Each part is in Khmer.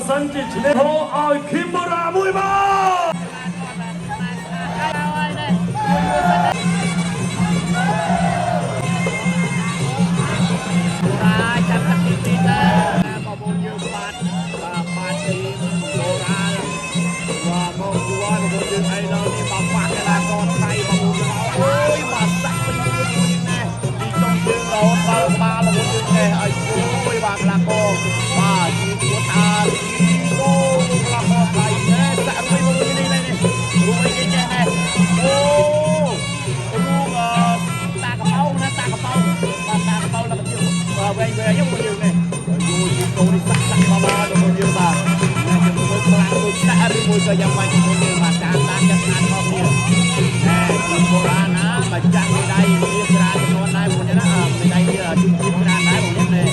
សិនជាឆ្លេហោឲ្យឃីមបូរ៉ាមួយមកចាំកាត់ទីទីទៅបងប្អូនយើងបាទទីបូរ៉ាមកយូរបងប្អូនយើងអីដល់នេះបងបាក់កីឡាករថៃបងប្អូនអូយមកសាក់ពេញខ្លួននេះណាទីចុងជើងរហូតដល់ក្បាលបងប្អូនយើងឲ្យជួយបាទកីឡាករបាទជាគួរថាគោកីឡាករថៃណាសាក់ពេញបងប្អូននេះនេះរួចគេចេះណាអូរួមតាកប៉ោណាតាកប៉ោបាទតាកប៉ោដល់ទៅវែងយើងមកយើងនេះយូរជាកូននេះសាក់មកមកយើងបាទណាខ្ញុំមើលខ្លាំងដូចតាក់ឬមួយក៏យ៉ាងម៉េចខ្ញុំយើងបាទតាមតាមចាត់ស្អាតរបស់គ្នាទីបូរ៉ាណាបើចាក់មេដៃវាច្រើនចំនួនដែរបងណាមេដៃវាជុំច្រើនដែរបងនេះ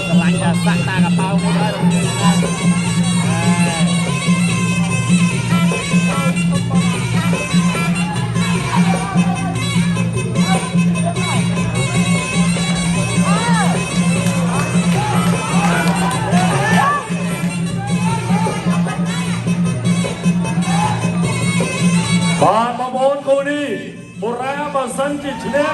ឆ្លាញ់សាក់តាកប៉ោនេះដែរបងយើងណាបាទបងប្អូនគូនេះបូរ៉ាបើសិនជាឈ្នះ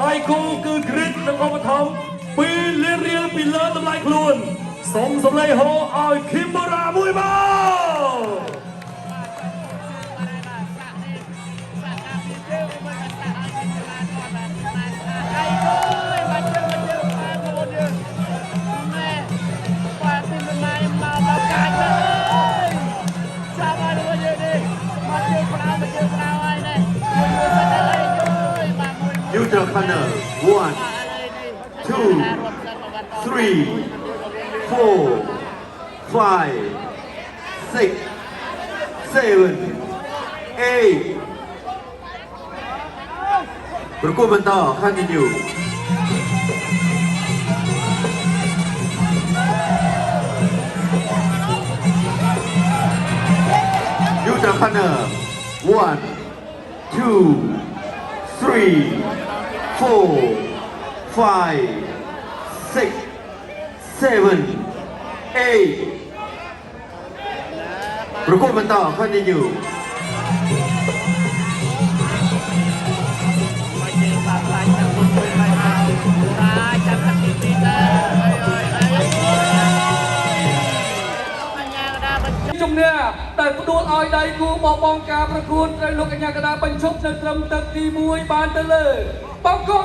ដៃគូគឺគ្រីតនិងឧបត្ថម្ភ2លានរៀលពីលើតម្លៃខ្លួនសូមសម្លេងហោឲ្យឃីមបូរ៉ាមួយមកNeutral corner. 1, 2, 3, 4, 5, 6, 7, 8. ប្រគល់បន្ត continue. Neutral corner. 1, 2, 3, 4, 5, 6, 7, 8. ប្រគល់បន្ត continue. ជំនះតែផ្ដួលឲ្យដៃគូបបងការប្រកួតត្រូវលោកកញ្ញាកណ្ដាលបញ្ឈប់នៅត្រឹមទឹកទី1បានទៅលើបង្គោល